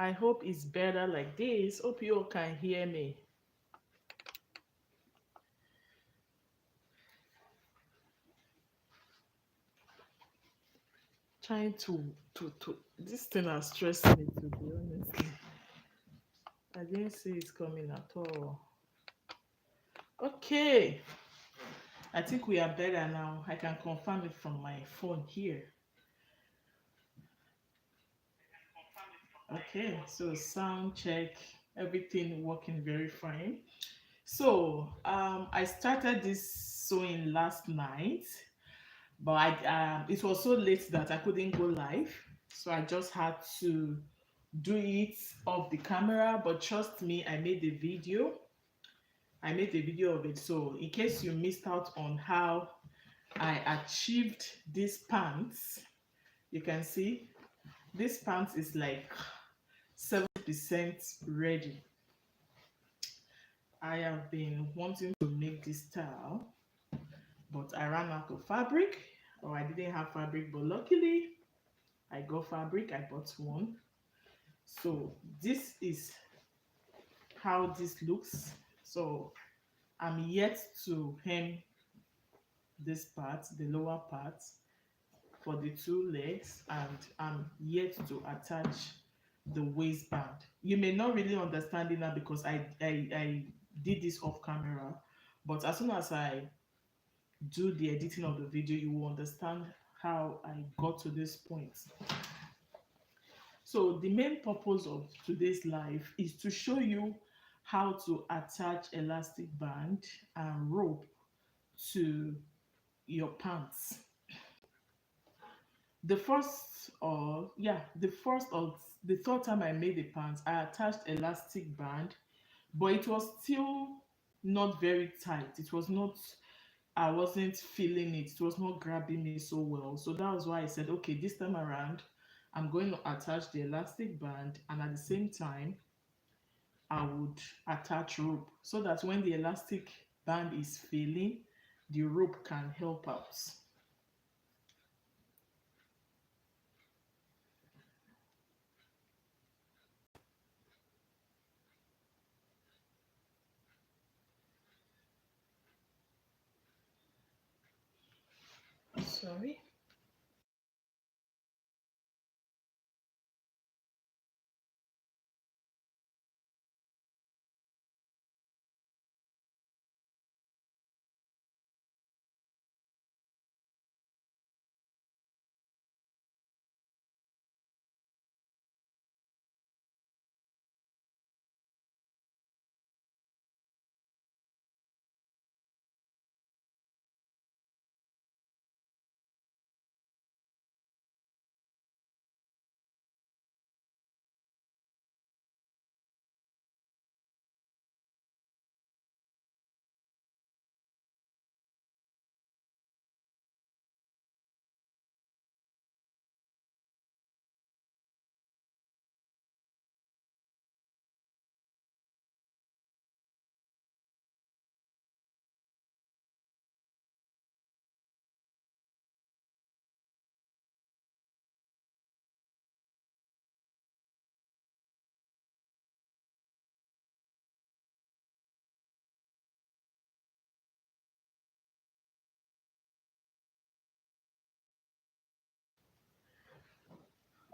I hope it's better like this. Hope you all can hear me. Trying to this thing has stressed me to be honestly. I didn't see it coming at all. Okay. I think we are better now. I can confirm it from my phone here. Okay, so sound check, everything working very fine. So I started this sewing last night, but it was so late that I couldn't go live. So I just had to do it off the camera. But trust me, I made the video. I made a video of it. So in case you missed out on how I achieved these pants, you can see this pants is like 70% ready. I have been wanting to make this style, but I ran out of fabric, or I didn't have fabric, but luckily I got fabric. I bought one. So this is how this looks. So I'm yet to hem this part, the lower part, for the two legs, and I'm yet to attach the waistband. You may not really understand it now because I did this off camera, but as soon as I do the editing of the video, you will understand how I got to this point. So the main purpose of today's live is to show you how to attach elastic band and rope to your pants. The third time I made the pants, I attached elastic band, but it was still not very tight. It was not, I wasn't feeling it. It was not grabbing me so well. So that was why I said, okay, this time around, I'm going to attach the elastic band, and at the same time, I would attach rope so that when the elastic band is failing, the rope can help out. Sorry.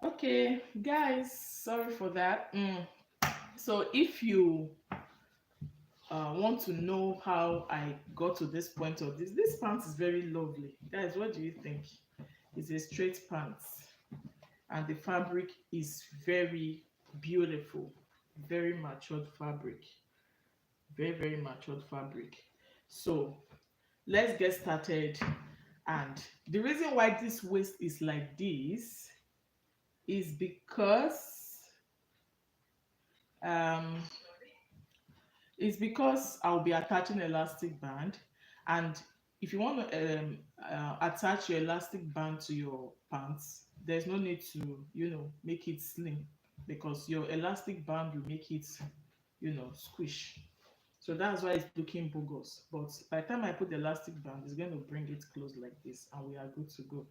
Okay, guys, sorry for that. So if you want to know how I got to this point of this pants is very lovely. Guys, what do you think? It's a straight pants, and the fabric is very beautiful, very matured fabric, very matured fabric. So let's get started. And the reason why this waist is like this is because um I'll be attaching elastic band, and if you want to attach your elastic band to your pants, there's no need to make it slim, because your elastic band will make it squish. So that's why it's looking bogus. But by the time I put the elastic band, it's going to bring it close like this, and we are good to go.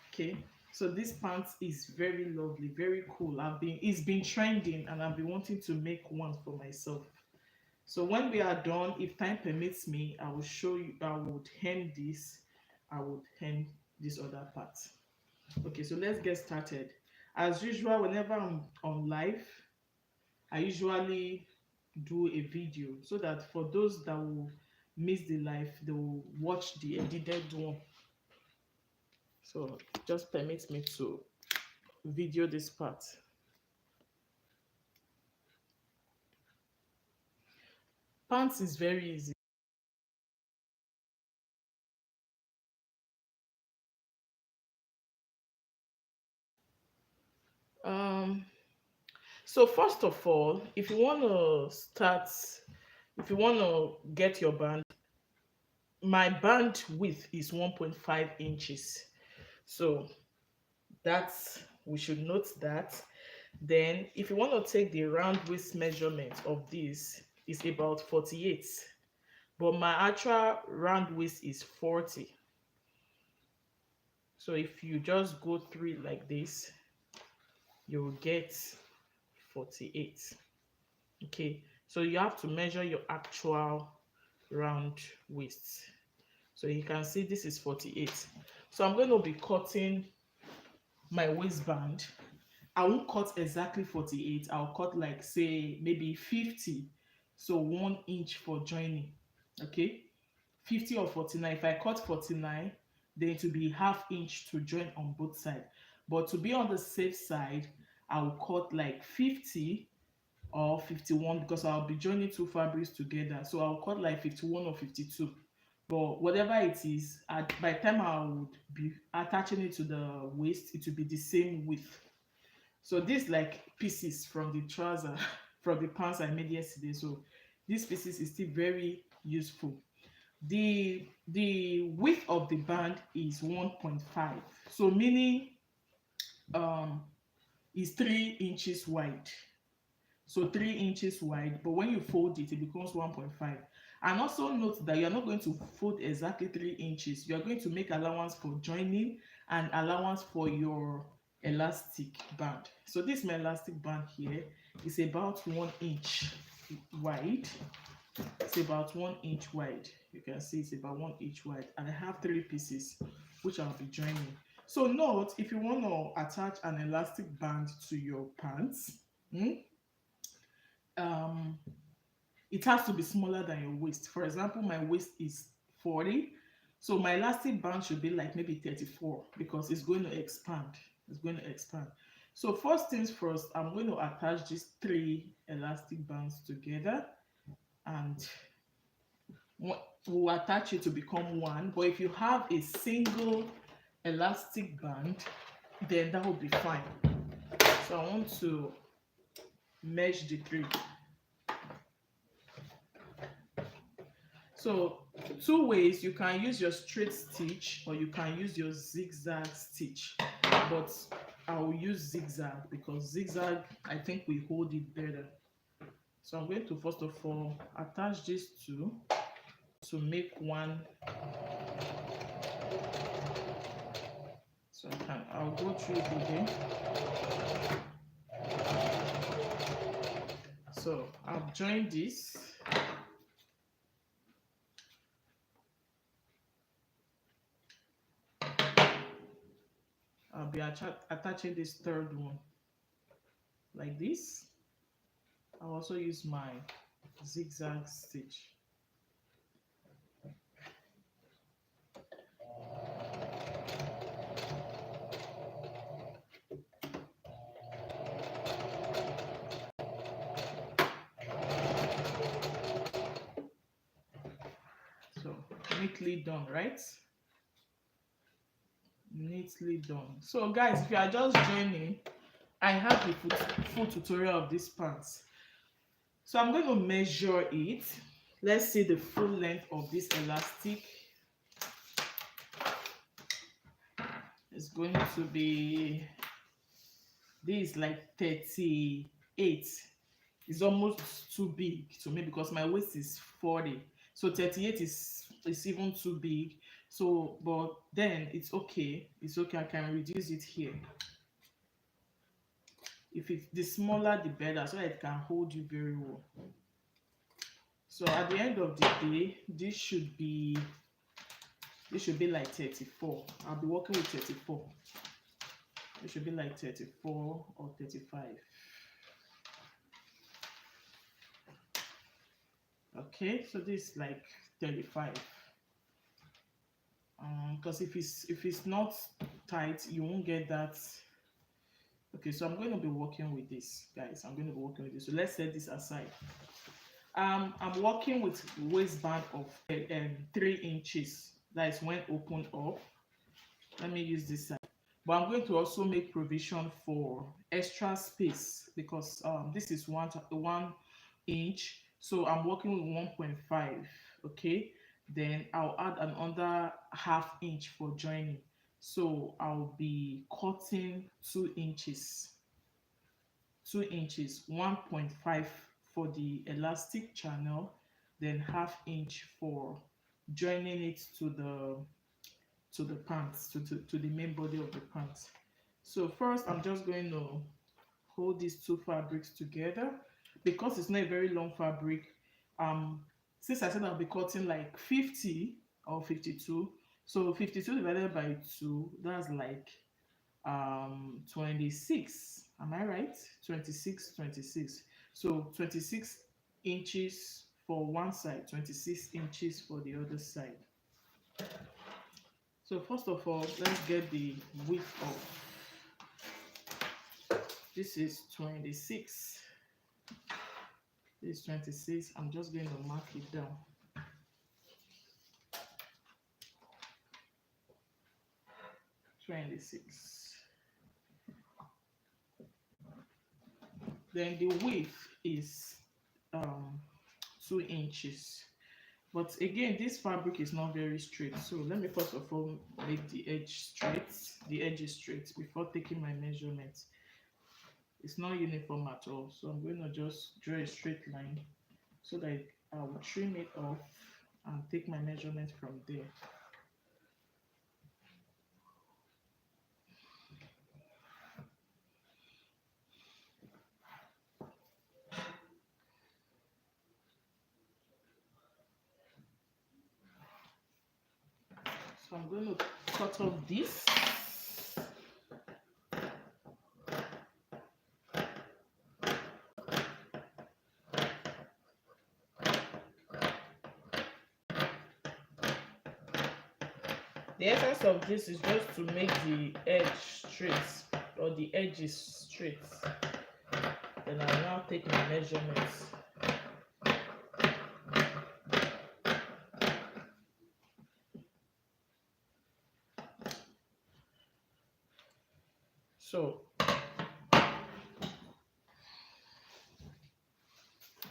Okay. So this pants is very lovely, very cool. It's been trending, and I've been wanting to make one for myself. So when we are done, if time permits me, I will show you. I would hem this. I would hem this other part. Okay, so let's get started. As usual, whenever I'm on live, I usually do a video so that for those that will miss the live, they will watch the edited one. So just permit me to video this part. Pants is very easy. Um, so first of all, if you want to get your band, my band width is 1.5 inches. So that's, we should note that. Then if you want to take the round waist measurement of this, is about 48, but my actual round waist is 40. So if you just go through it like this, you will get 48. Okay, so you have to measure your actual round waist. So you can see this is 48. So I'm going to be cutting my waistband. I won't cut exactly 48. I'll cut like, say, maybe 50. So 1 inch for joining. Okay, 50 or 49. If I cut 49, then it will be half inch to join on both sides. But to be on the safe side, I'll cut like 50 or 51 because I'll be joining two fabrics together. So I'll cut like 51 or 52. But whatever it is, by the time I would be attaching it to the waist, it will be the same width. So this like pieces from the trouser, from the pants I made yesterday. So these pieces is still very useful. The width of the band is 1.5. So meaning um is 3 inches wide. So 3 inches wide, but when you fold it, it becomes 1.5. And also note that you are not going to fold exactly 3 inches. You are going to make allowance for joining and allowance for your elastic band. So this my elastic band here is about 1 inch wide. It's about 1 inch wide. You can see it's about 1 inch wide, and I have 3 pieces which I'll be joining. So note, if you want to attach an elastic band to your pants, um it has to be smaller than your waist. For example, my waist is 40, so my elastic band should be like maybe 34 because it's going to expand. It's going to expand. So first things first, I'm going to attach these 3 elastic bands together, and we'll attach it to become one. But if you have a single elastic band, then that will be fine. So I want to mesh the 3. So 2 ways: you can use your straight stitch or you can use your zigzag stitch, but I will use zigzag because zigzag, I think, we hold it better. So I'm going to first of all attach these 2 to make one. So I'll go through it again. So I've joined this. I'll be attaching this 3rd one like this. I'll also use my zigzag stitch. So neatly done, right? Neatly done. So guys, if you are just joining, I have the full tutorial of this pants. So I'm going to measure it. Let's see the full length of this elastic. It's going to be, this is like 38. It's almost too big to me because my waist is 40. So 38 is even too big. So, but then it's okay. It's okay. I can reduce it here. If it's the smaller, the better, so that it can hold you very well. So at the end of the day, this should be like 34. I'll be working with 34. It should be like 34 or 35. Okay, so this is like 35. Because if it's not tight, you won't get that. Okay, so I'm going to be working with this, guys. I'm going to be working with this. So let's set this aside. I'm working with waistband of 3 inches. That is when opened up. Let me use this side. But I'm going to also make provision for extra space because this is 1 inch. So I'm working with 1.5. Okay. Then I'll add another ½ inch for joining. So I'll be cutting 2 inches. 2 inches, 1.5 for the elastic channel, then ½ inch for joining it to the pants, to the main body of the pants. So first I'm just going to hold these two fabrics together because it's not a very long fabric. Since I said I'll be cutting like 50 or 52, so 52 divided by 2, that's like 26. Am I right? 26. So 26 inches for one side, 26 inches for the other side. So first of all, let's get the width of this is 26. This is 26. I'm just going to mark it down. Then the width is 2 inches. But again, this fabric is not very straight. So let me first of all make the edge straight, the edge is straight before taking my measurements. It's not uniform at all. So I'm going to just draw a straight line so that I will trim it off and take my measurement from there. So I'm going to cut off this. The essence of this is just to make the edge straight or the edges straight. Then I'll now take my measurements. So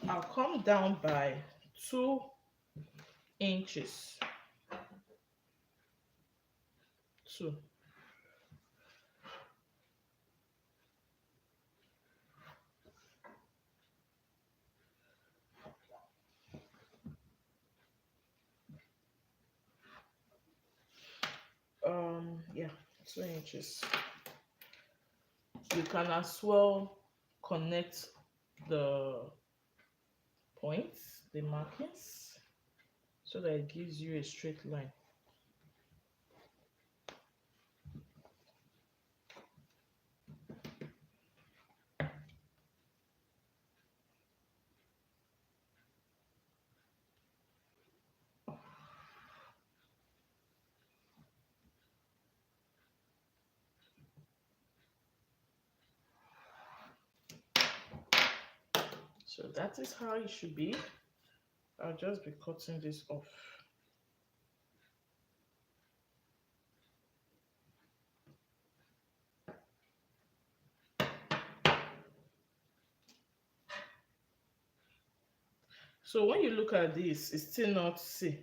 I'll come down by 2 inches. 2. Yeah, 2 inches. You can as well connect the points, the markings, so that it gives you a straight line. So that is how it should be. I'll just be cutting this off. So when you look at this, it's still not, see,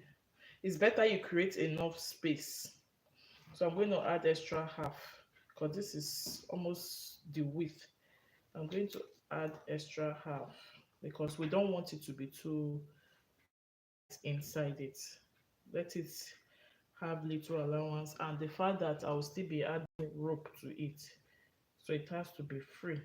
it's better you create enough space. So I'm going to add extra half because this is almost the width. I'm going to add extra half because we don't want it to be too inside it. Let it have little allowance, and the fact that I will still be adding rope to it, so it has to be free.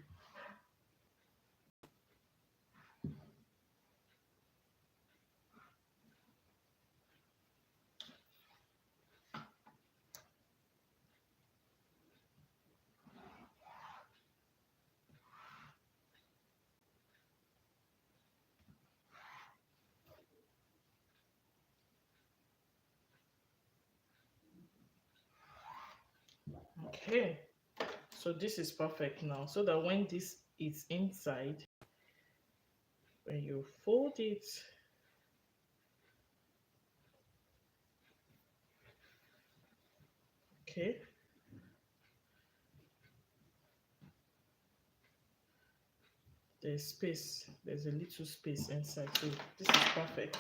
Okay, so this is perfect now, so that when this is inside, when you fold it, okay, there's space, there's a little space inside, so this is perfect.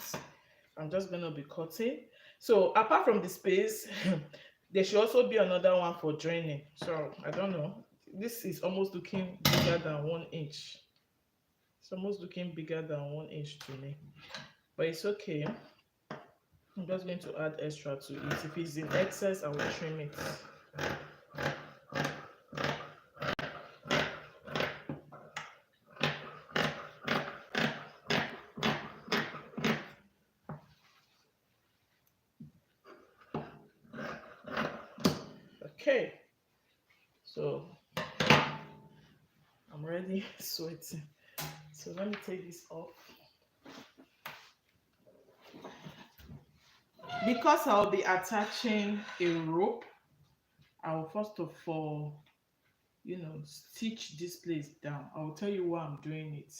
I'm just going to be cutting. So apart from the space, there should also be another one for draining. So I don't know, this is almost looking bigger than 1 inch. It's almost looking bigger than 1 inch to me, but it's okay. I'm just going to add extra to it. If it's in excess, I will trim it. Okay, so I'm ready sweating. So let me take this off. Because I'll be attaching a rope, I'll first of all, stitch this place down. I'll tell you why I'm doing it.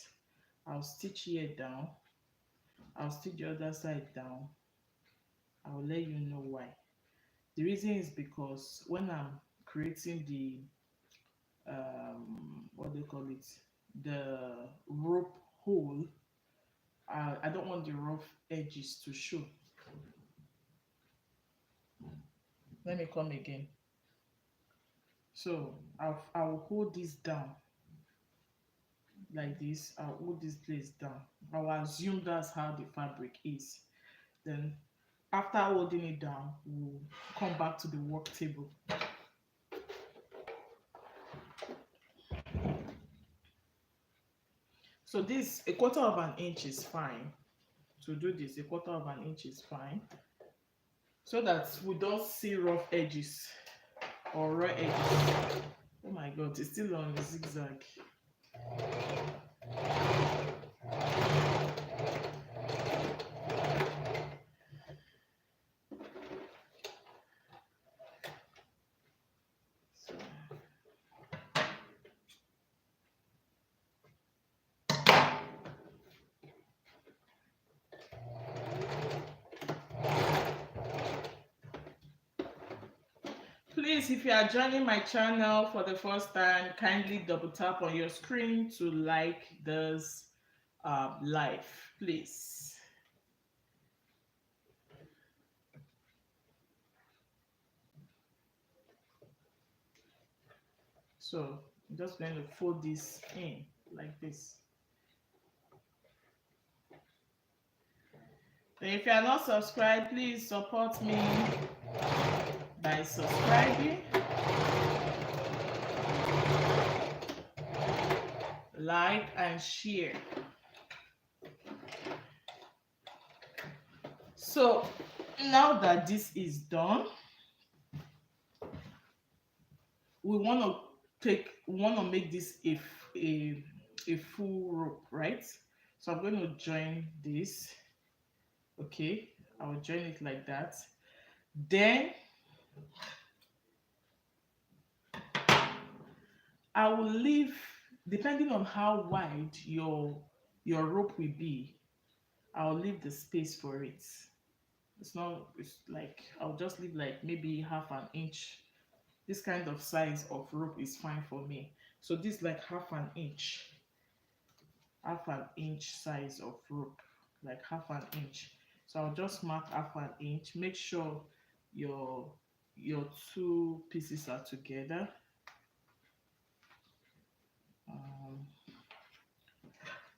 I'll stitch here down. I'll stitch the other side down. I'll let you know why. The reason is because when I'm creating the what do you call it, the rope hole, I don't want the rough edges to show. Let me come again. So I'll hold this down like this. I'll hold this place down. I'll assume that's how the fabric is. Then after holding it down, we'll come back to the work table. So this, a 1/4 of an inch is fine. To do this, a 1/4 of an inch is fine, so that we don't see rough edges or raw edges. Oh my god, it's still on the zigzag. Please, if you are joining my channel for the first time, kindly double tap on your screen to like this live, please. So I'm just going to fold this in like this. And if you are not subscribed, please support me by subscribing, like, and share. So now that this is done, we want to make this a full rope, right? So I'm going to join this. Okay, I will join it like that. Then I will leave, depending on how wide your rope will be, I'll leave the space for it. It's like I'll just leave like maybe 1/2 inch. This kind of size of rope is fine for me. So this like 1/2 inch, 1/2 inch size of rope, like 1/2 inch. So I'll just mark 1/2 inch. Make sure your two pieces are together.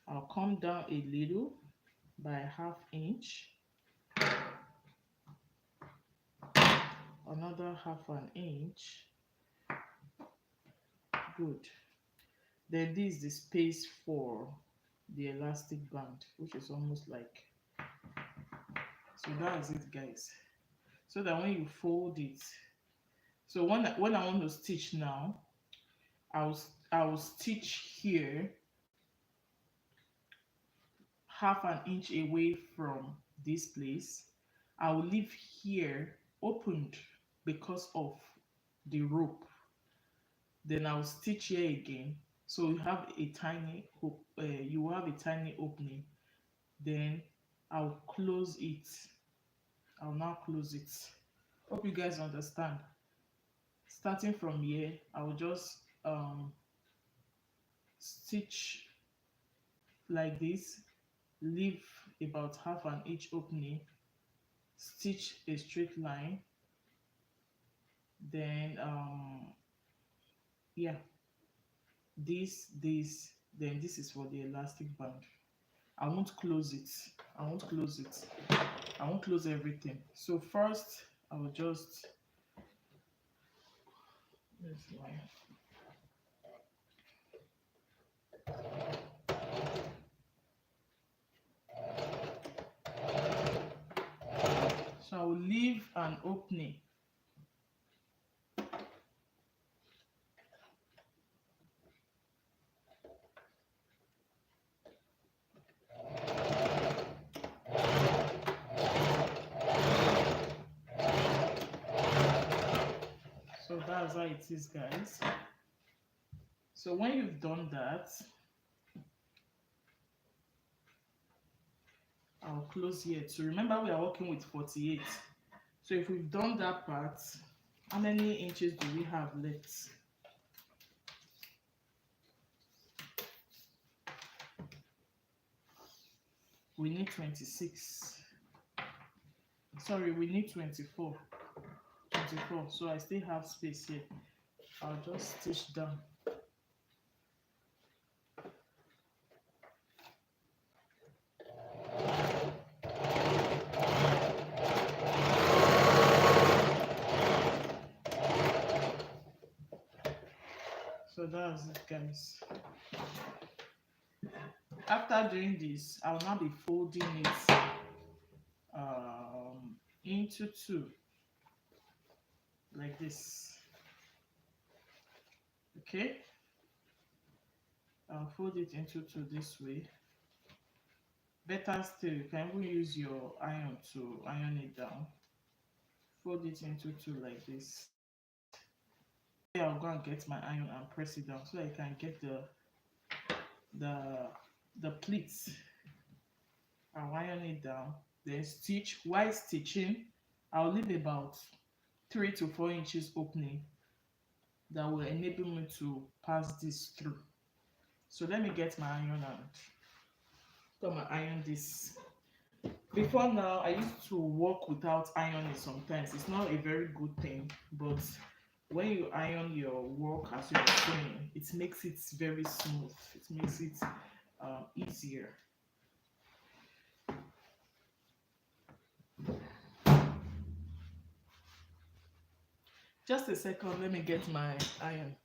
I'll come down a little by 1/2 inch. another half an inch. Good. Then this is the space for the elastic band, which is almost like, so that is it, guys. So that when you fold it, so when I want to stitch now, I'll stitch here half an inch away from this place. I will leave here opened because of the rope. Then I'll stitch here again. So you have a tiny you have a tiny opening. Then I'll close it. I'll now close it. Hope you guys understand. Starting from here, I will just stitch like this, leave about half an inch opening, stitch a straight line, then yeah, this, then this is for the elastic band. I won't close it. I won't close it. I won't close everything. So first, I will just, so I will leave an opening. So that's how it is, guys. So when you've done that, I'll close here too. Remember, we are working with 48. So if we've done that part, how many inches do we have left? We need 26. Sorry, we need 24. 24. So I still have space here. I'll just stitch down. So that's it, guys. After doing this, I'll now be folding it into two, like this. Okay, I'll fold it into two this way. Better still, you can even use your iron to iron it down. Fold it into two like this. I'll go and get my iron and press it down so I can get the pleats. I'll iron it down, then stitch. While stitching, I'll leave about 3 to 4 inches opening that will enable me to pass this through. So let me get my iron and come and iron this. Before now, I used to work without ironing sometimes. It's not a very good thing, but when you iron your work as you're doing, it makes it very smooth. It makes it easier. Just a second, let me get my iron.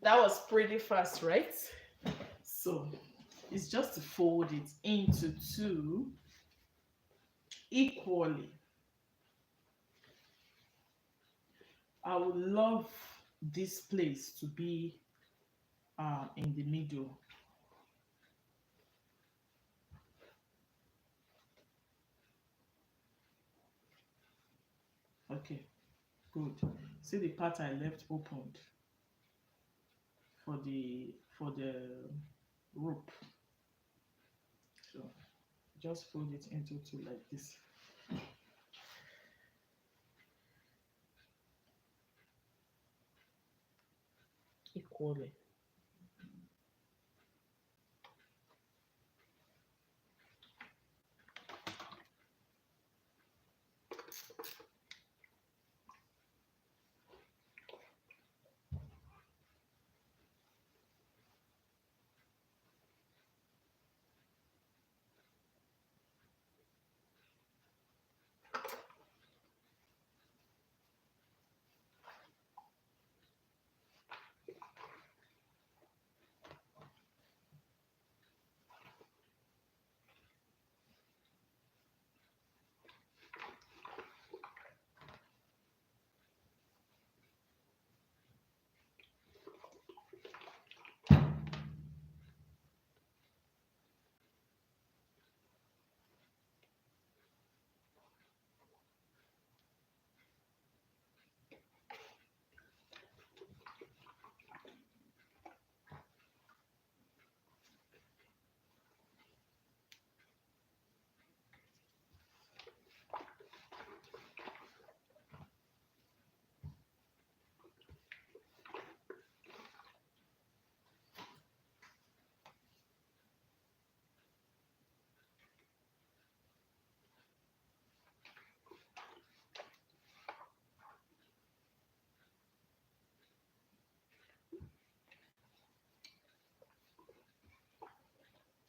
That was pretty fast, right? So it's just to fold it into two equally. I would love this place to be in the middle. Okay, good. See the part I left opened for the rope. So just fold it into two like this. Equally.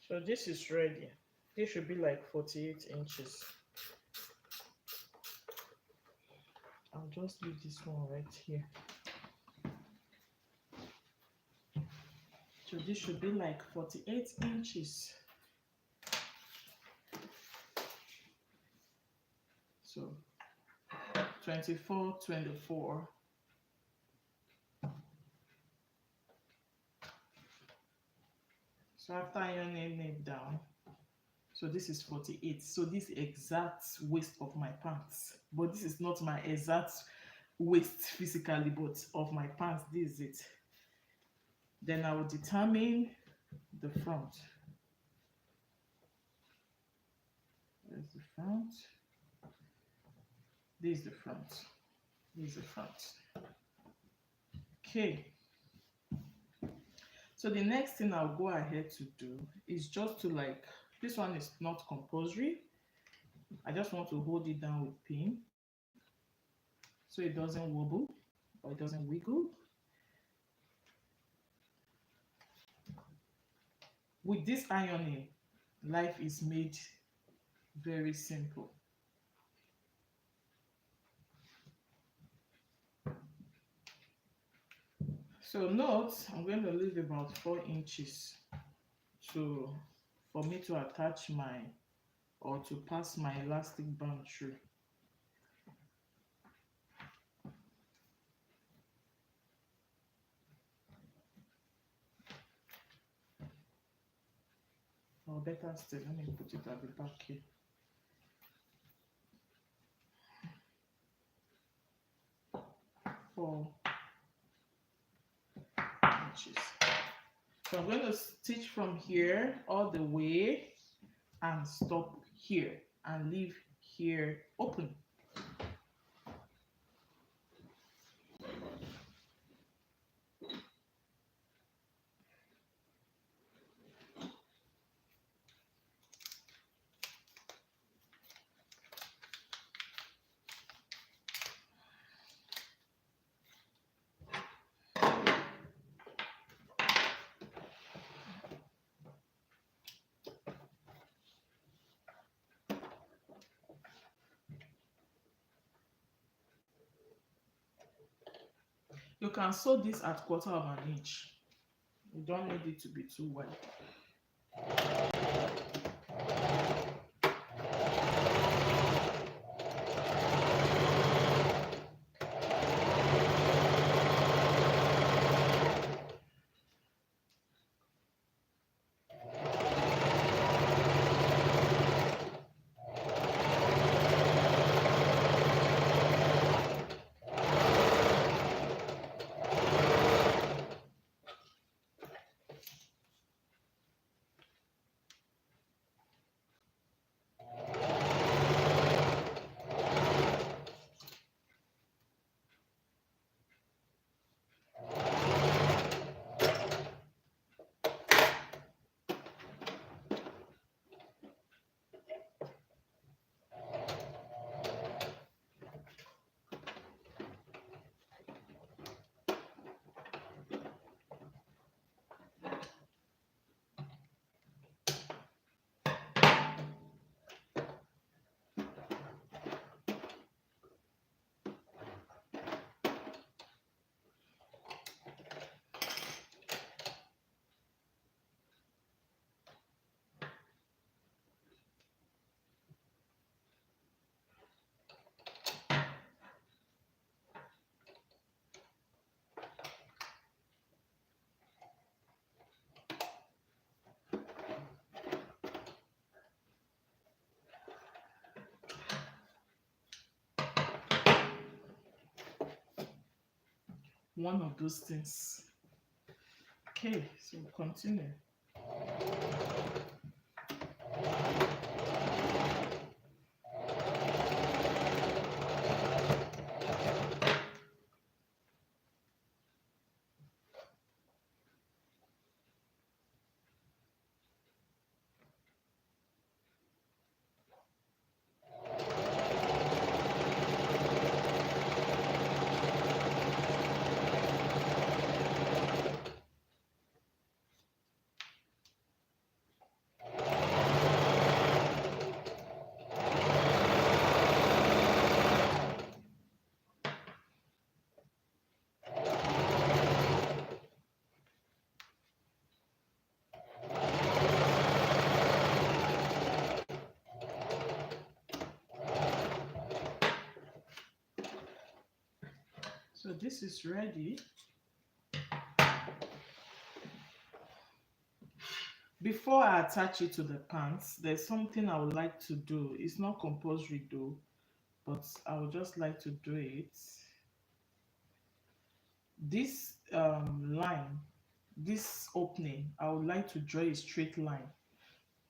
So this is ready. This should be like 48 inches. I'll just leave this one right here. So this should be like 48 inches. So 24, 24. So after ironing it down, so this is 48. So this exact waist of my pants. But this is not my exact waist physically, but of my pants, this is it. Then I will determine the front. There's the front. This is the front. This is the front. Okay. So the next thing I'll go ahead to do is just to like, this one is not compulsory. I just want to hold it down with pin so it doesn't wobble or it doesn't wiggle. With this ironing, life is made very simple. So note, I'm going to leave about 4 inches for me to attach my, or to pass my elastic band through. Or better still, let me put it at the back here. For inches. So I'm going to stitch from here all the way and stop here and leave here open. You can sew this at 1/4 of an inch. You don't need it to be too wide. One of those things. Okay, so continue. So this is ready. Before I attach it to the pants, there's something I would like to do. It's not compulsory though, but I would just like to do it. This line, this opening, I would like to draw a straight line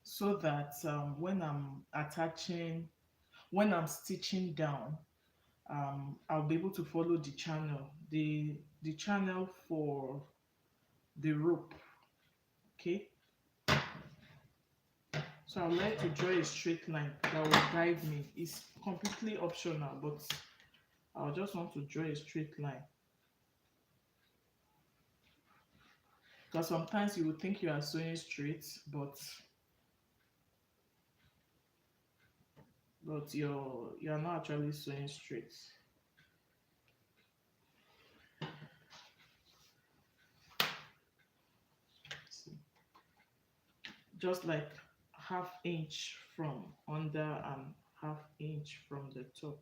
so that when I'm attaching, when I'm stitching down, I'll be able to follow the channel, the channel for the rope. Okay, so I would like to draw a straight line that will guide me. It's completely optional, but I just want to draw a straight line. Because sometimes you would think you are sewing straight, but you're not actually sewing straight. See, just like half inch from under and half inch from the top.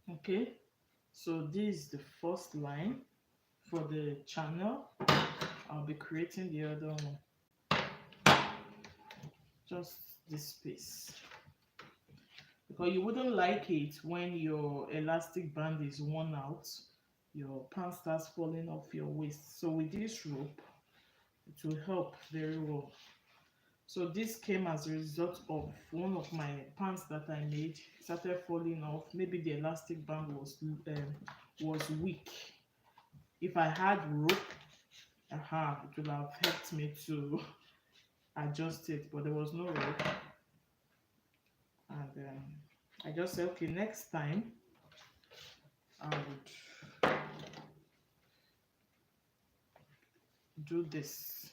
Okay, so this is the first line for the channel. I'll be creating the other one, just this space, because you wouldn't like it when your elastic band is worn out, your pants starts falling off your waist. So with this rope, it will help very well. So this came as a result of one of my pants that I made started falling off. Maybe the elastic band was weak. If I had rope, it would have helped me to adjust it, but there was no rope. And I just said, okay, next time I would do this.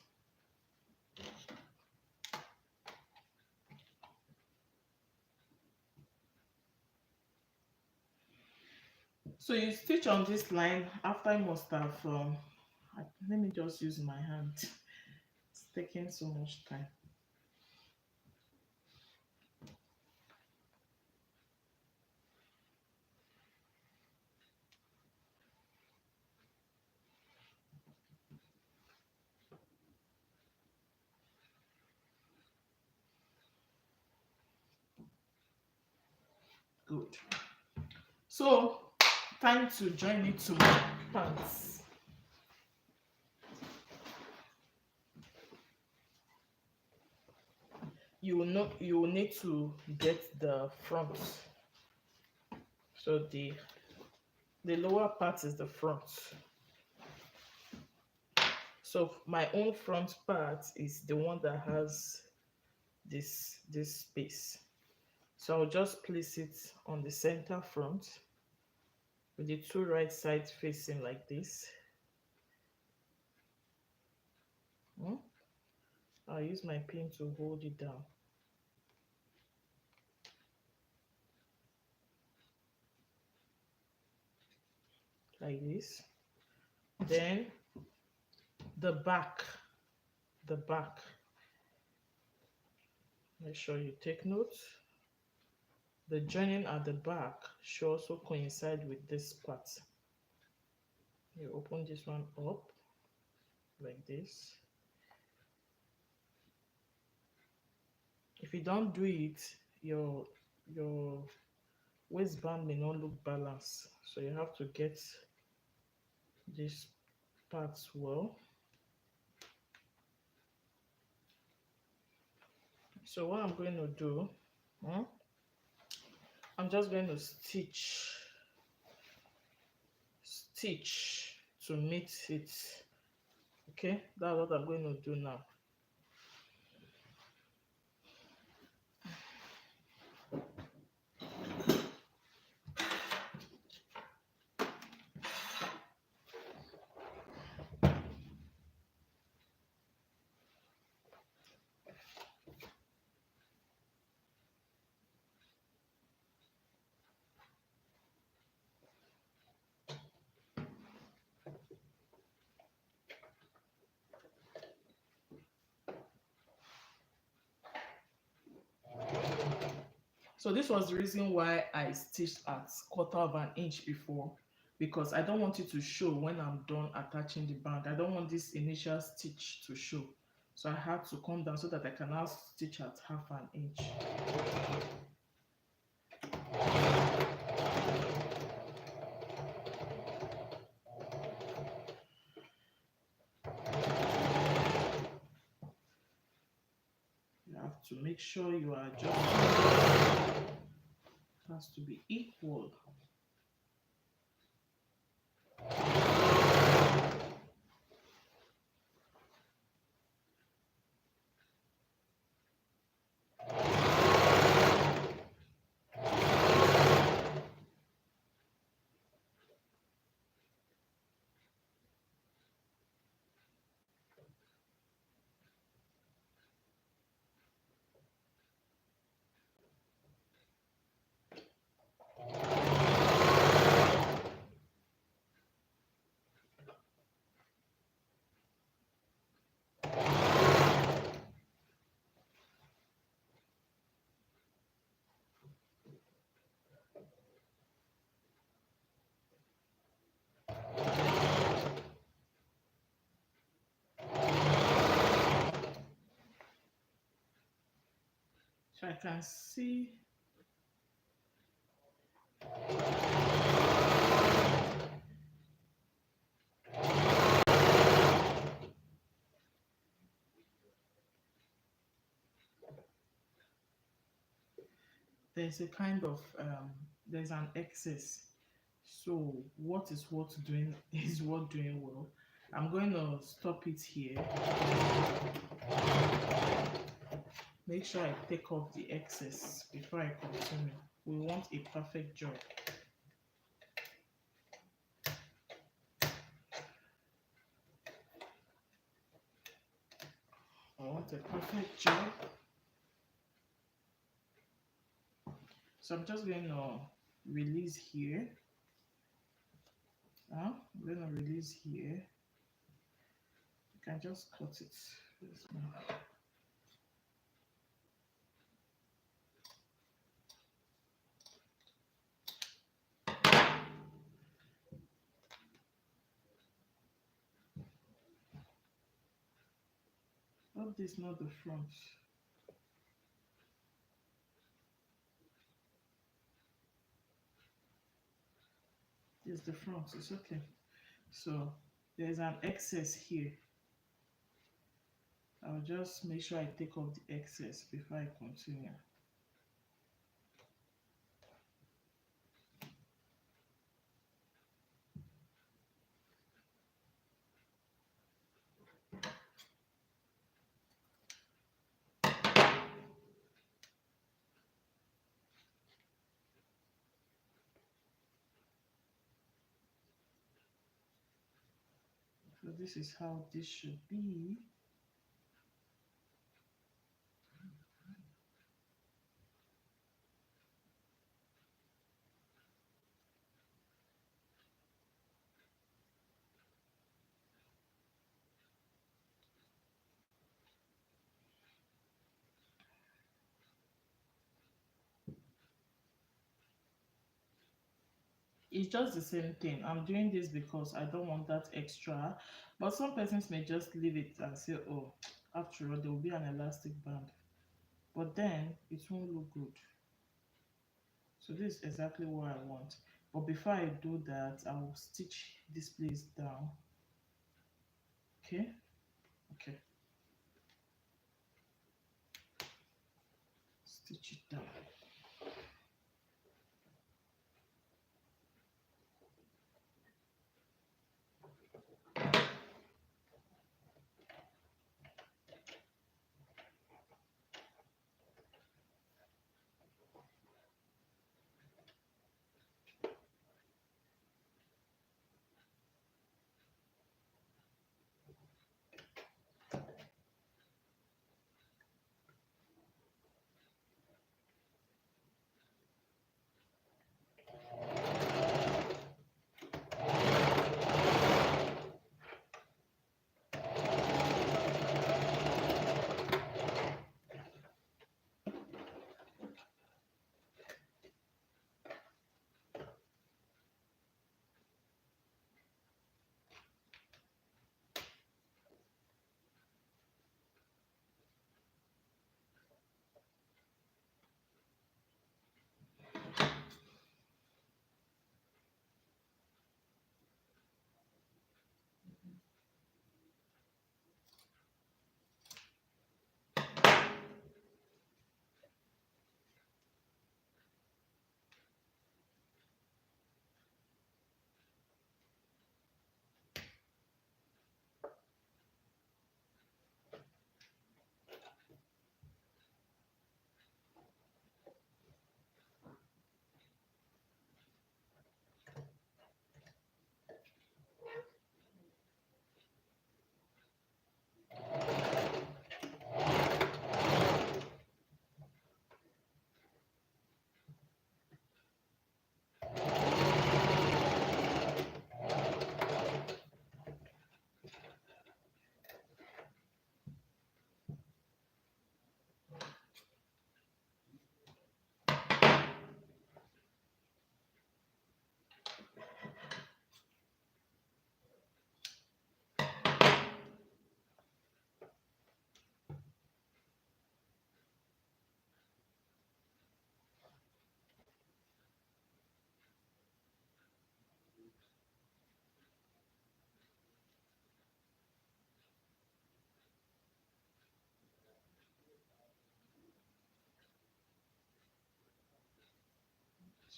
So you stitch on this line after I must have let me just use my hand. It's taking so much time. Good. So time to join it to my pants. You will need to get the front. So the lower part is the front. So my own front part is the one that has this space. So I'll just place it on the center front with the two right sides facing like this. I'll use my pin to hold it down. Like this. Then the back, make sure you take note. The joining at the back should also coincide with this part. You open this one up like this. If you don't do it, your waistband may not look balanced, so you have to get this parts well. So what I'm going to do, I'm just going to stitch to meet it. Okay, that's what I'm going to do now. So this was the reason why I stitched at 1/4 inch before, because I don't want it to show when I'm done attaching the band. I don't want this initial stitch to show. So I had to come down so that I can now stitch at 1/2 inch. You have to make sure you are adjusting. It has to be equal. So I can see there's a kind of there's an excess. So what is what doing is what doing well. I'm going to stop it here. Make sure I take off the excess before I continue. We want a perfect job. I want a perfect job. So I'm just going to release here. I'm going to release here. You can just cut it. Hope this is not the front. It's the front. It's okay. So there's an excess here. I'll just make sure I take off the excess before I continue. So this is how this should be. It's just the same thing. I'm doing this because I don't want that extra, but some persons may just leave it and say, oh, after all there will be an elastic band, but then it won't look good. So this is exactly what I want. But before I do that, I will stitch this place down. Okay, okay, stitch it down.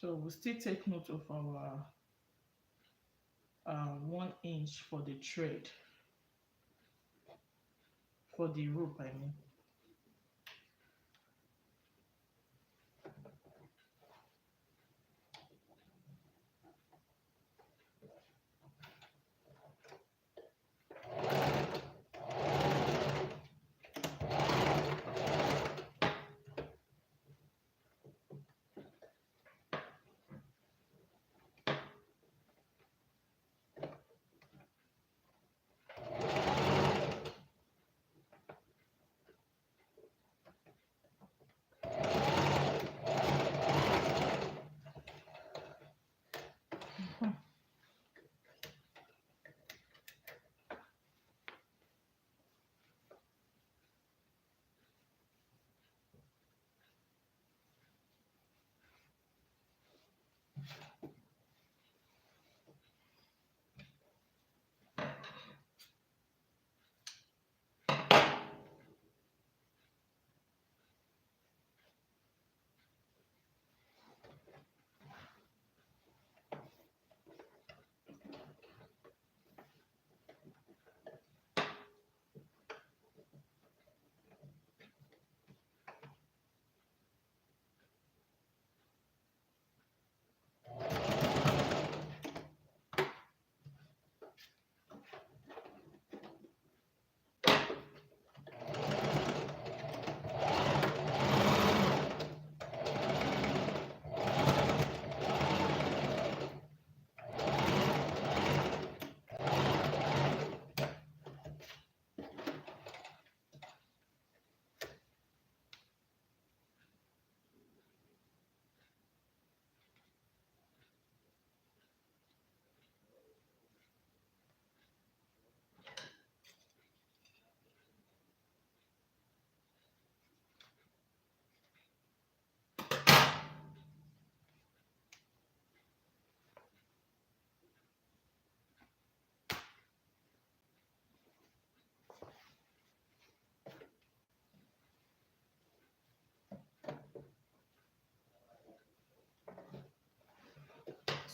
So we'll still take note of our 1 inch for the thread, for the rope, I mean.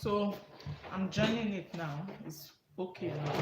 So I'm joining it now. It's okay now.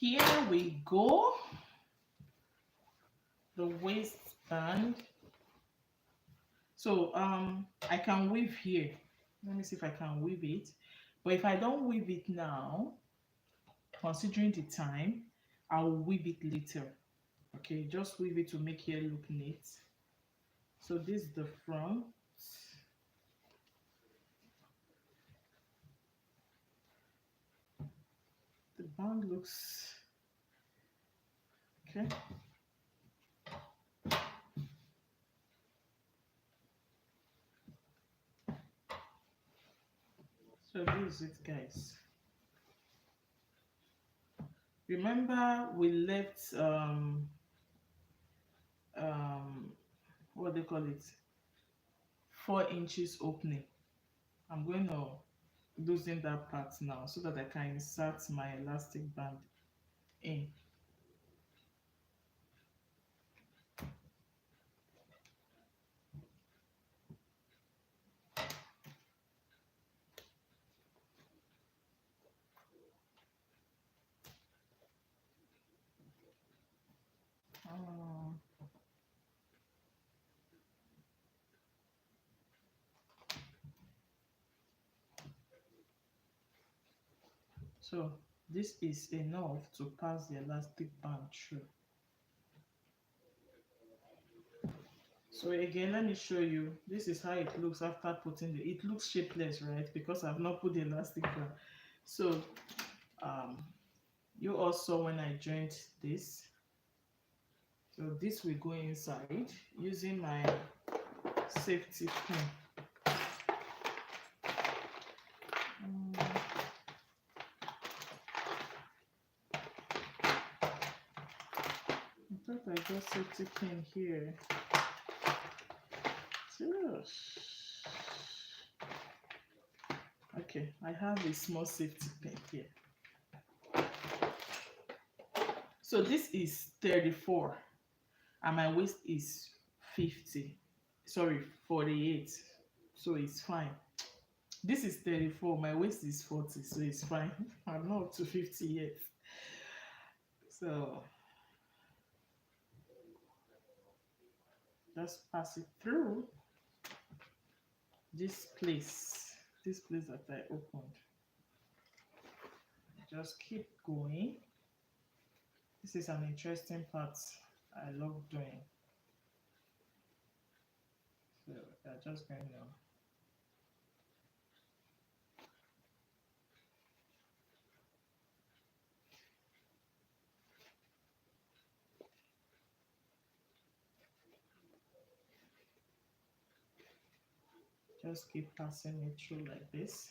Here we go. The waistband. So I can weave here. Let me see if I can weave it. But if I don't weave it now, considering the time, I will weave it later. Okay, just weave it to make hair look neat. So this is the front. The band looks okay. So this is it, guys. Remember we left what they call it, 4 inches opening. I'm going to loosen that part now so that I can insert my elastic band in. So this is enough to pass the elastic band through. So again, let me show you. This is how it looks after putting it looks shapeless, right? Because I've not put the elastic band. So you also, when I joined this, so this will go inside using my safety pin. I thought I got safety pin here. Okay, I have a small safety pin here. So this is 34 and my waist is 50. Sorry, 48. So it's fine. This is 34, my waist is 40, so it's fine. I'm not up to 50 yet. So just pass it through this place that I opened. Just keep going. This is an interesting part I love doing. So I'm just going to just keep passing it through like this.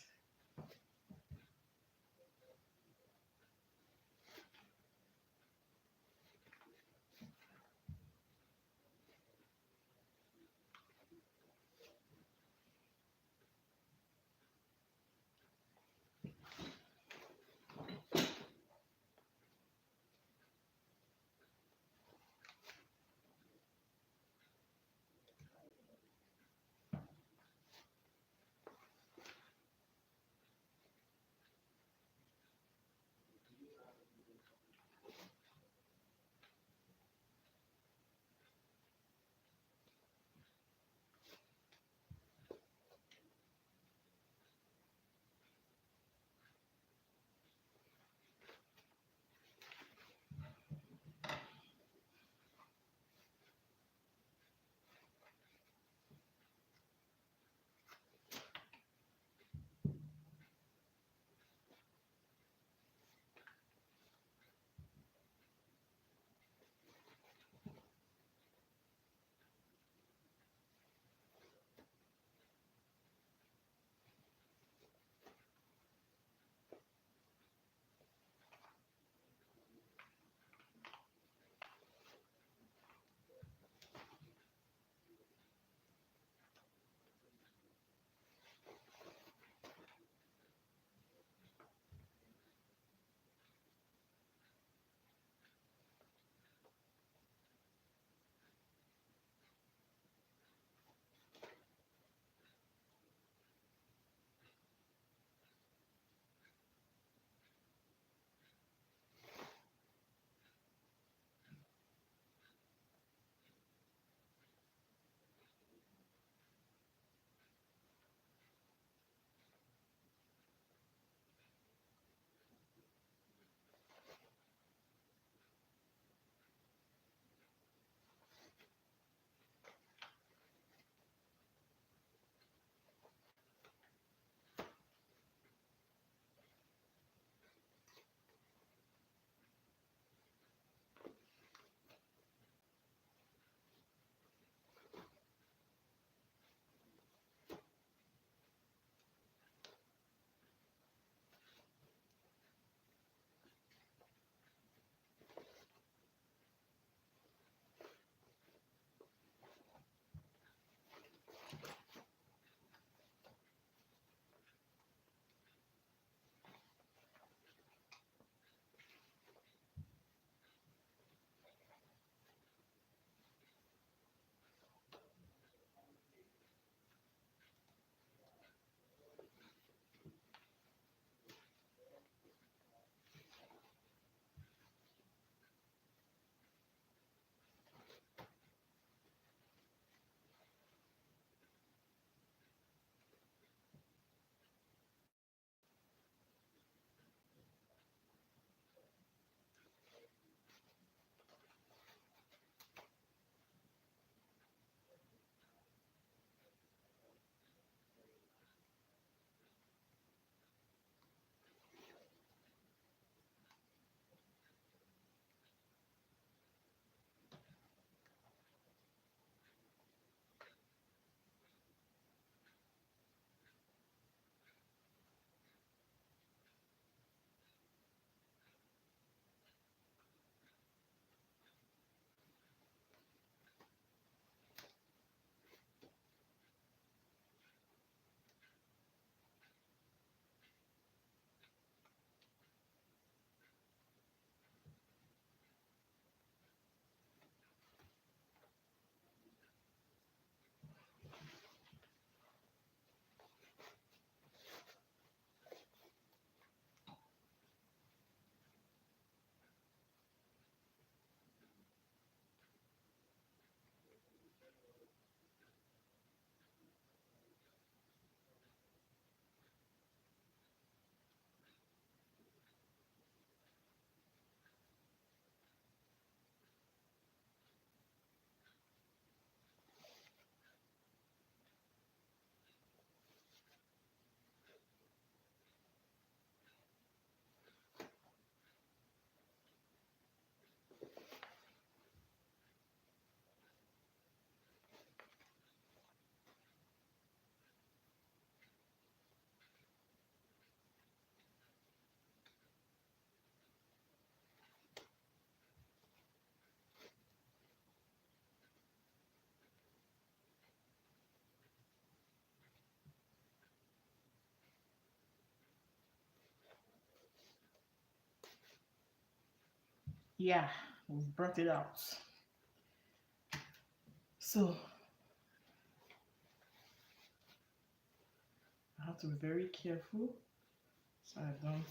yeah, we've brought it out. So I have to be very careful so I don't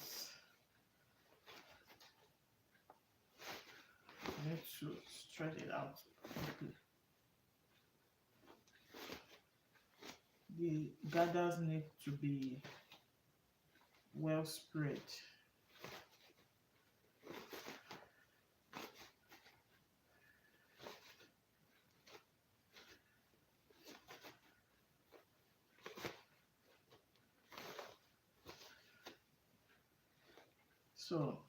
need to stretch it out quickly. The gathers need to be well spread. So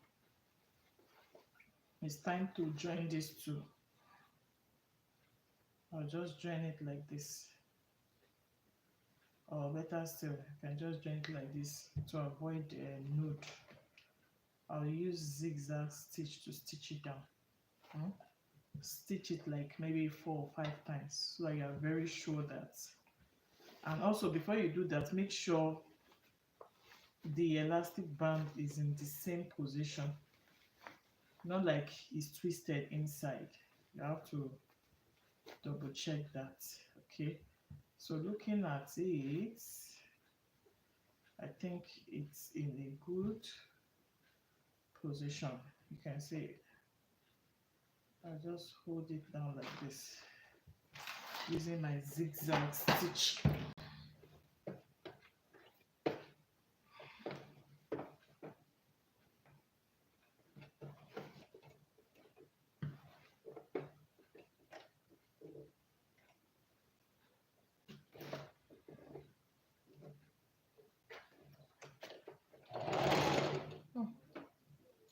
it's time to join these two. I'll just join it like this, or better still, you can just join it like this to avoid a node. I'll use zigzag stitch to stitch it down. Stitch it like maybe 4 or 5 times so that you are very sure that. And also, before you do that, make sure the elastic band is in the same position, not like it's twisted inside. You have to double check that. Okay, so looking at it, I think it's in a good position. You can see I just hold it down like this using my zigzag stitch.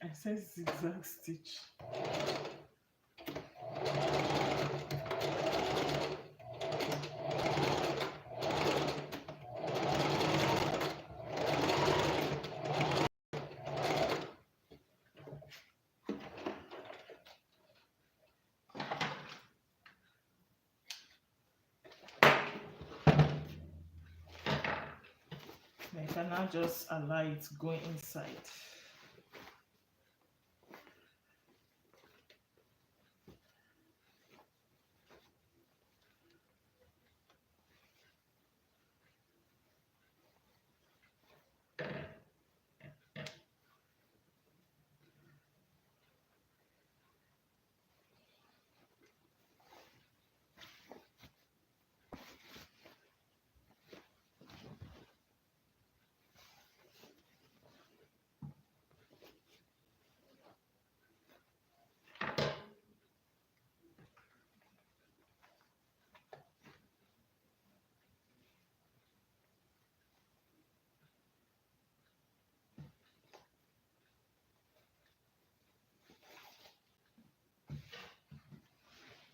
I said zigzag stitch. Then you can now just allow it going inside.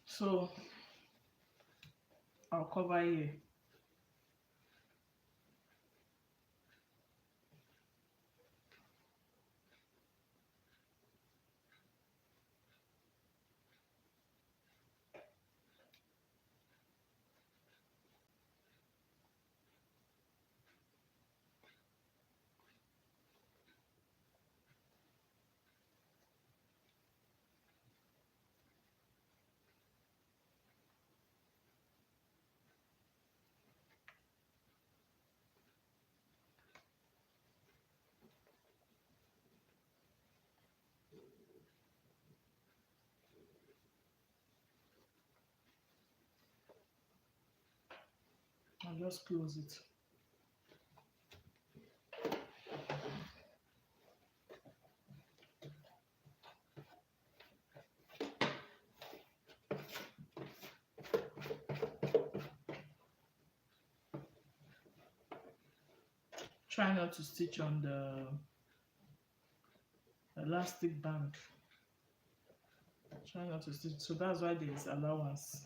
So I'll cover here. I'll just close it. Try not to stitch on the elastic band. Try not to stitch. So that's why there is allowance.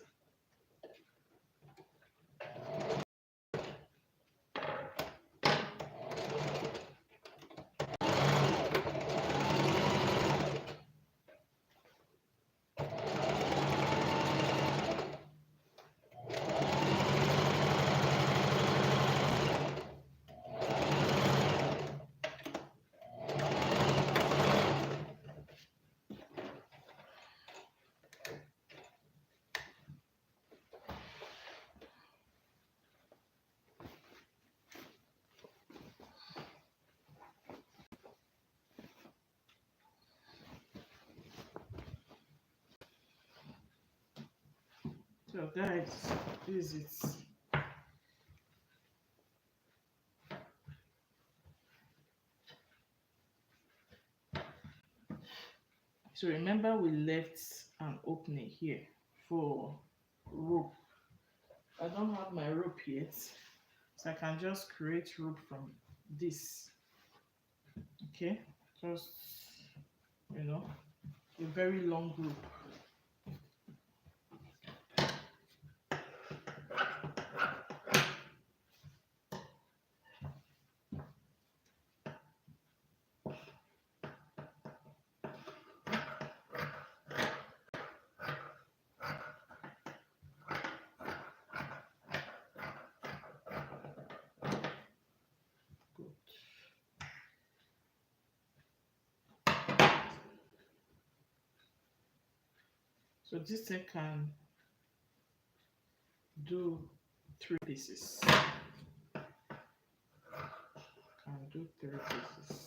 So guys, this is it. So remember we left an opening here for rope. I don't have my rope yet, so I can just create rope from this. Okay, just, you know, a very long rope. Good. So this thing can do 3 pieces. Can do 3 pieces.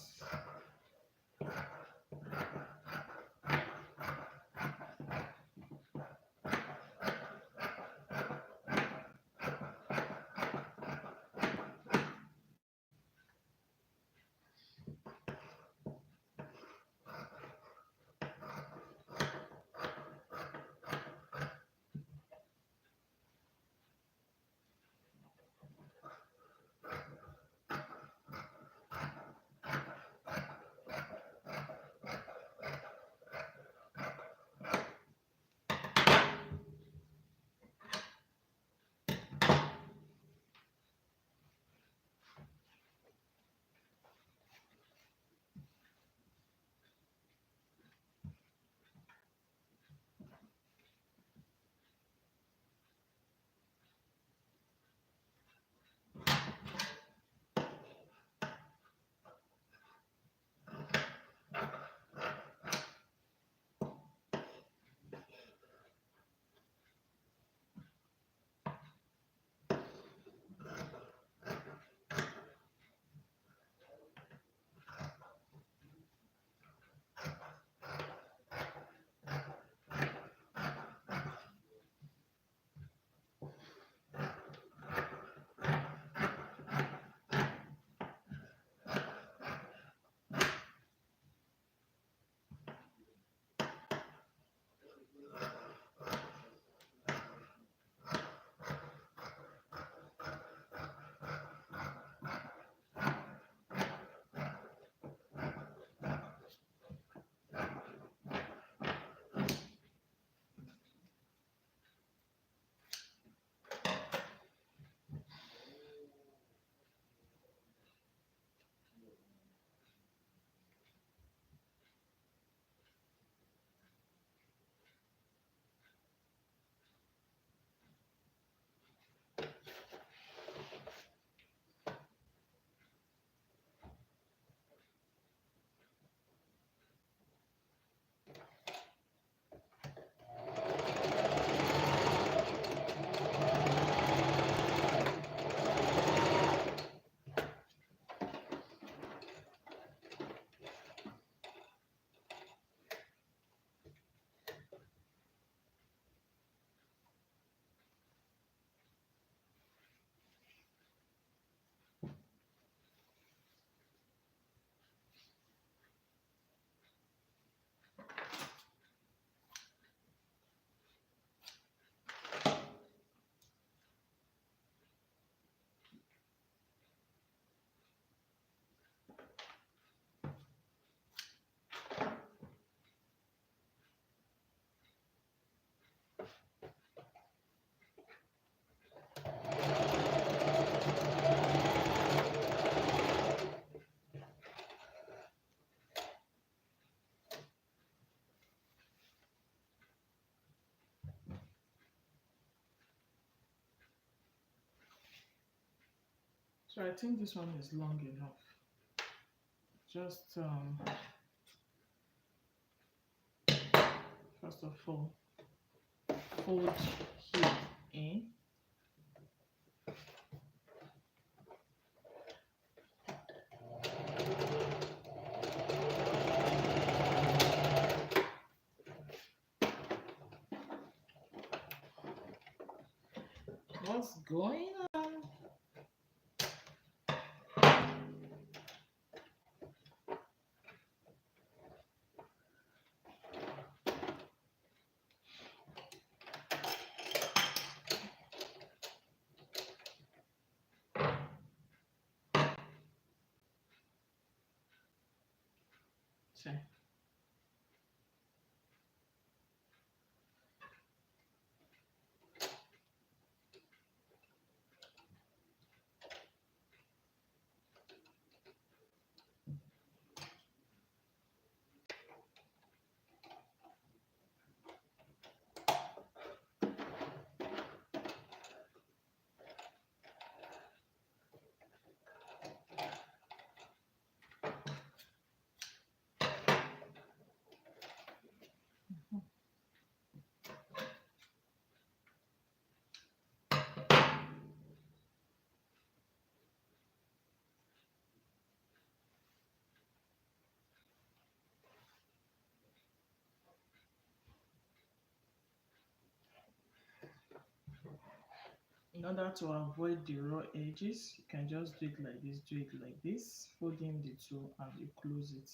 So I think this one is long enough. Just first of all, fold here in. What's going on? Okay. In order to avoid the raw edges, you can just do it like this, fold in the two and you close it.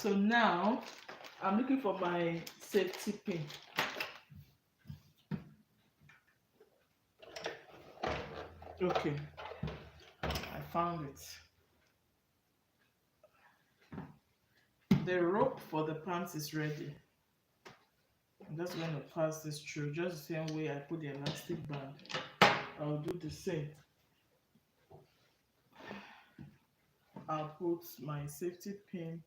So now I'm looking for my safety pin. Okay, I found it. The rope for the pants is ready. I'm just going to pass this through just the same way I put the elastic band. I'll do the same. I'll put my safety pin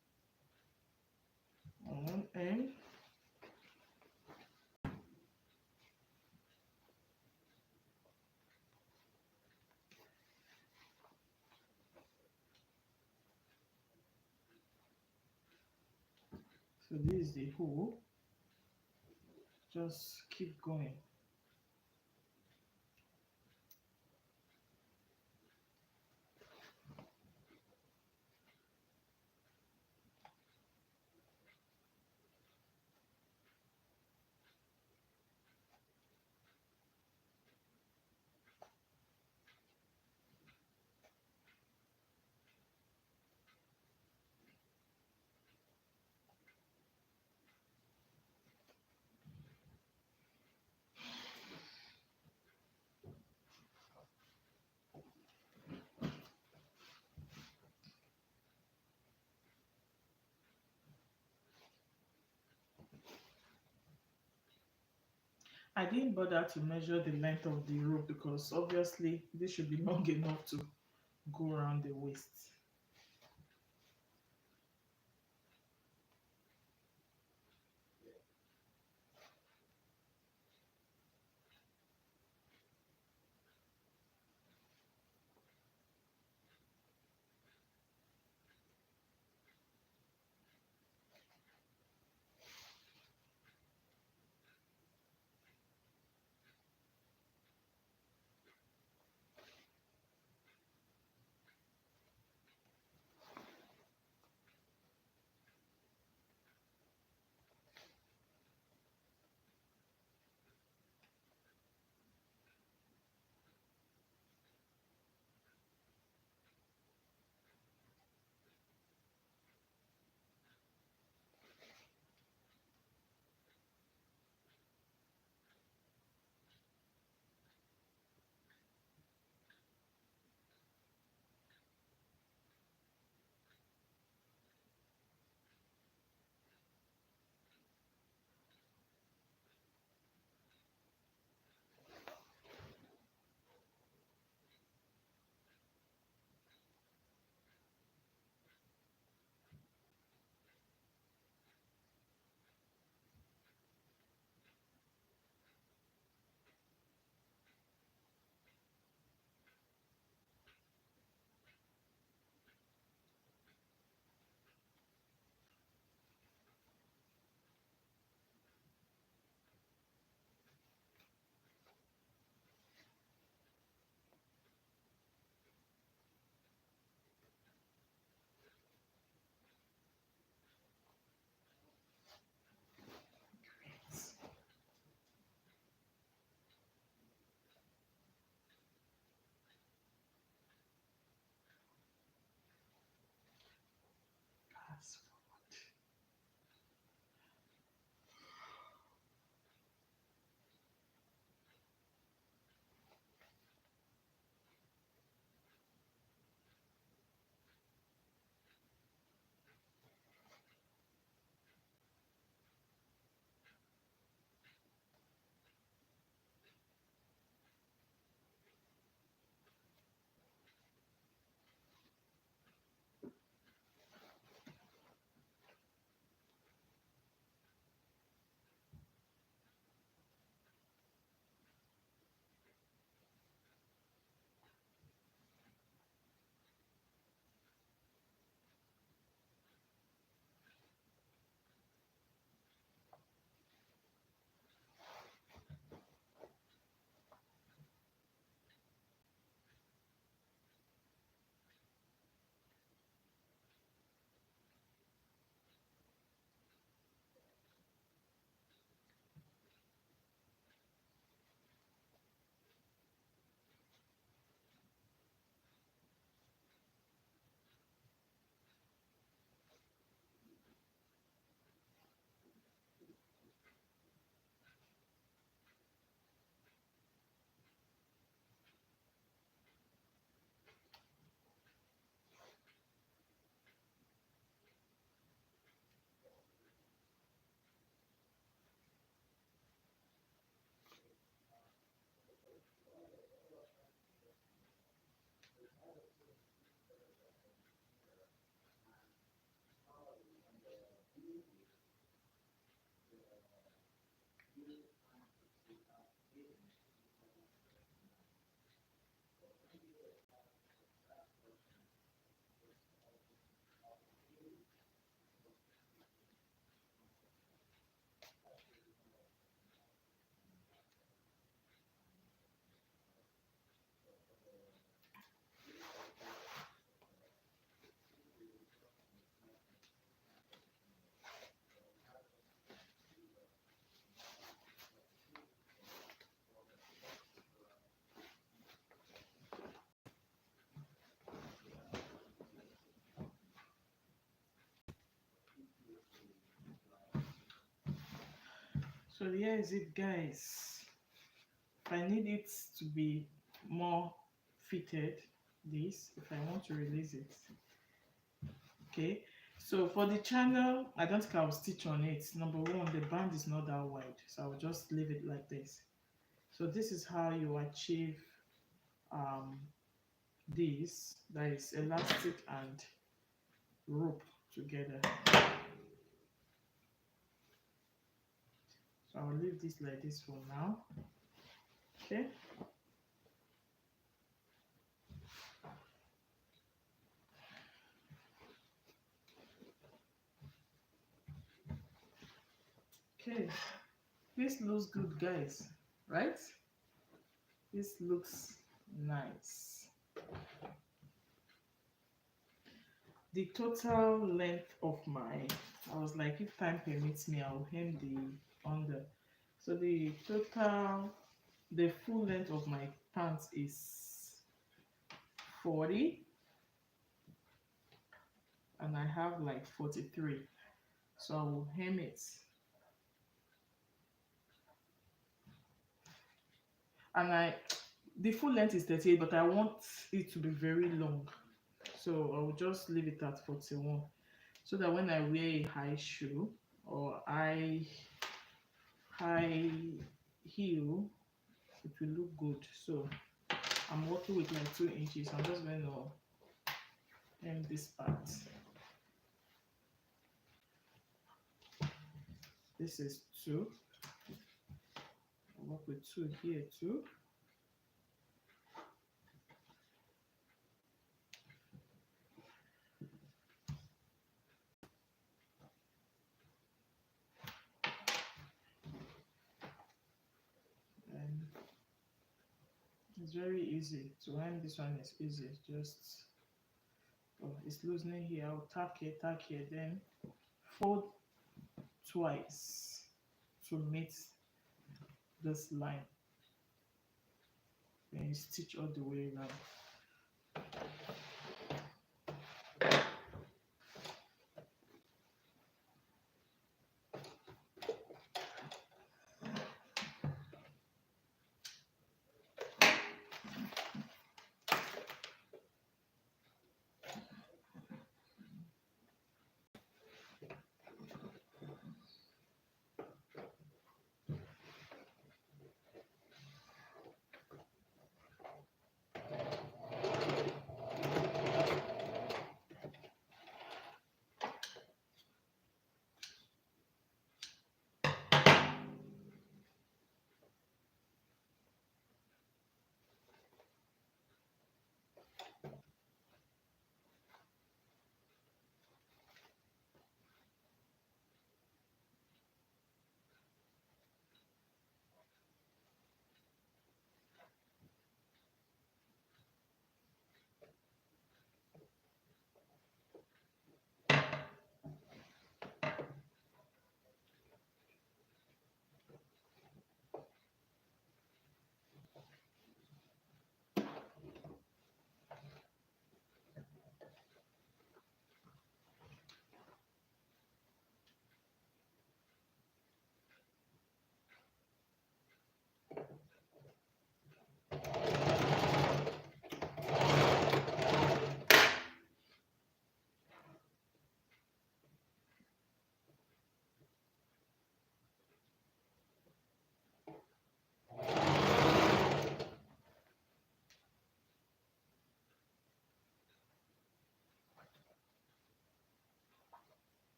on one end. So this is the hole. Just keep going. I didn't bother to measure the length of the rope because obviously this should be long enough to go around the waist. So here is it, guys. If I need it to be more fitted, this, if I want to release it, okay. So for the channel, I don't think I'll stitch on it. Number one, the band is not that wide, so I'll just leave it like this. So this is how you achieve um this, that is elastic and rope together. So I'll leave this like this for now. Okay. Okay, this looks good, guys, right? This looks nice. The total length of my, I was like, if time permits me, I'll hem the under. So the total, the full length of my pants is 40, and I have like 43. So I will hem it. And the full length is 38, but I want it to be very long. So I will just leave it at 41. So that when I wear a high shoe or high heel, it will look good. So I'm working with like 2 inches. I'm just going to hem this part. This is 2. I'll work with 2 here too. And it's very easy to hem. This one is easy. Just, oh, it's loosening here. I'll tack here, then fold twice to meet this line. Then you stitch all the way around.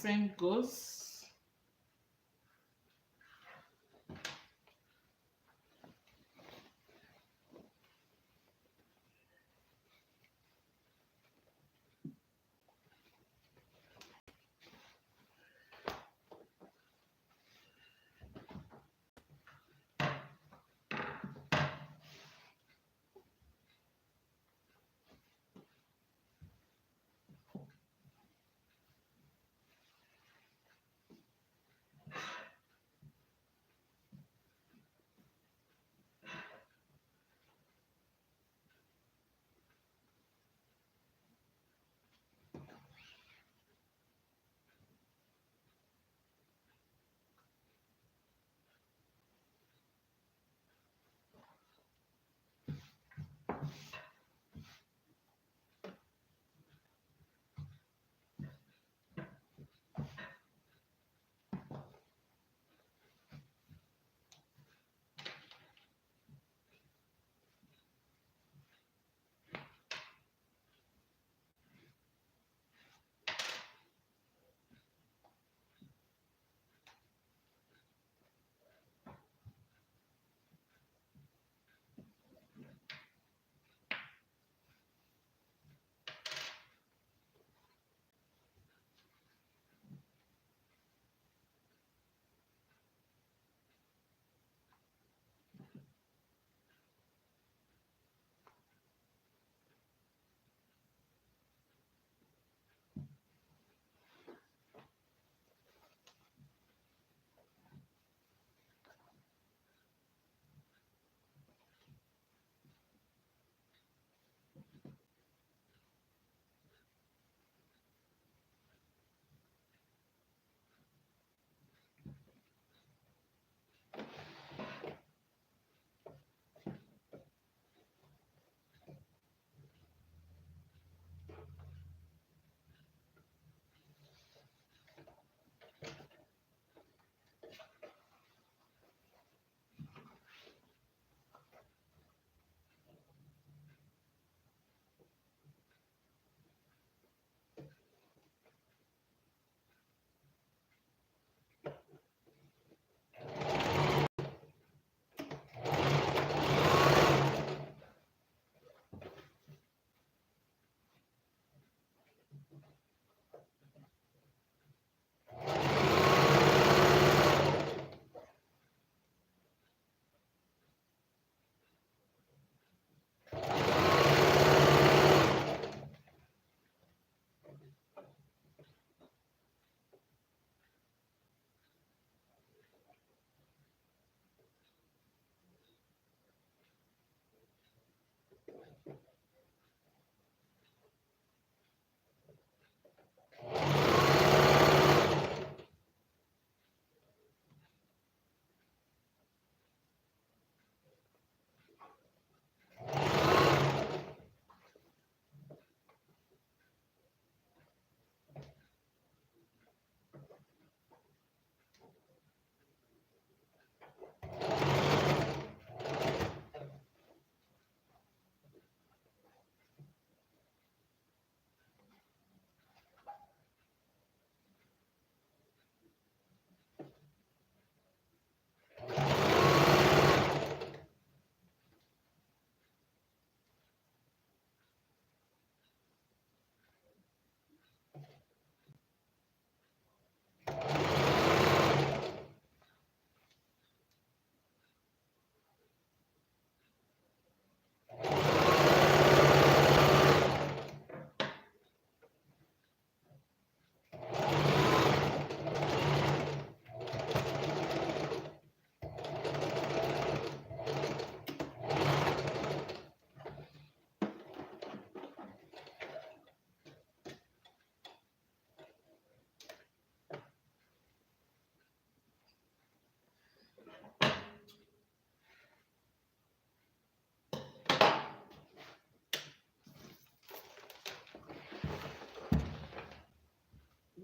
same goes.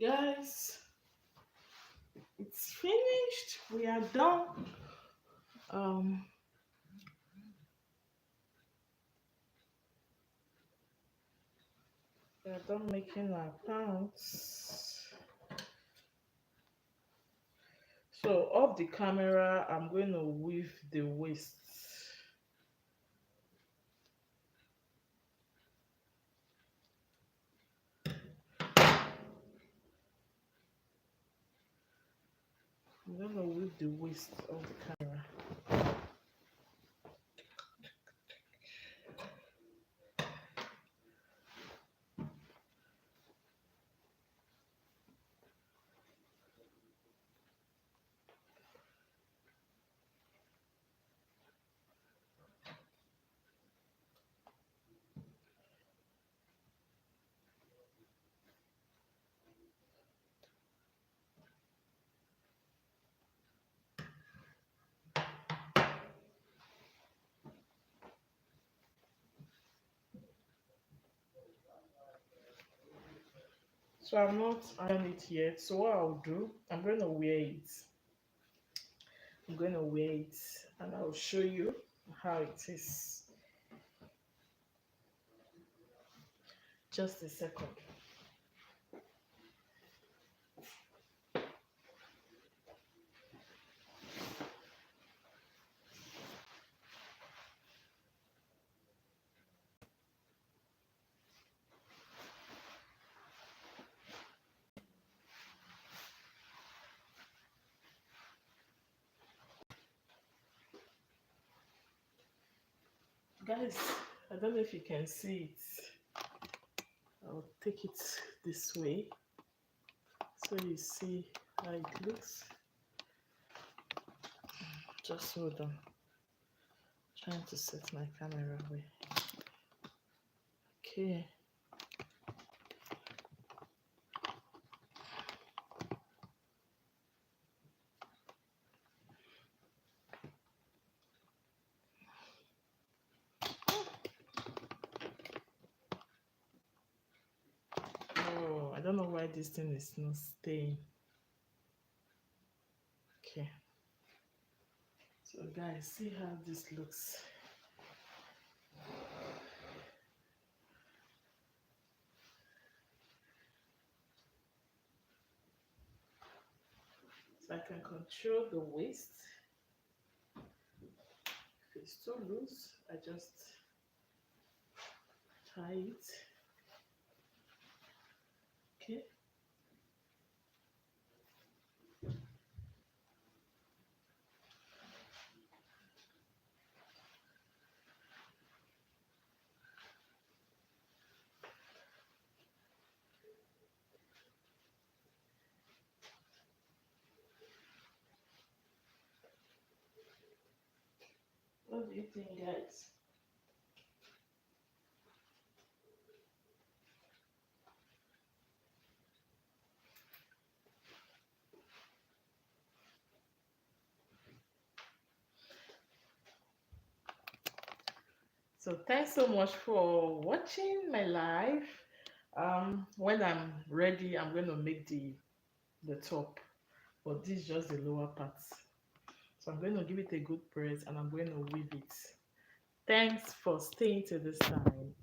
Guys, it's finished. We are done. Um, we are done making our pants. So off the camera, I'm going to weave the waist. I'm going to weave the waist of the camera. So I'm not iron it yet. So what I'll do, I'm going to wear it. I'm going to wear it and I'll show you how it is. Just a second. Guys, I don't know if you can see it. I'll take it this way so you see how it looks. Just hold on. Trying to set my camera away. Okay. Oh, I don't know why this thing is not staying. Okay. So guys, see how this looks. So I can control the waist. If it's too loose, I just tie it. Okay. What do you think, guys? So thanks so much for watching my live. When I'm ready, I'm going to make the top, but this is just the lower part. So I'm going to give it a good press and I'm going to weave it. Thanks for staying till this time.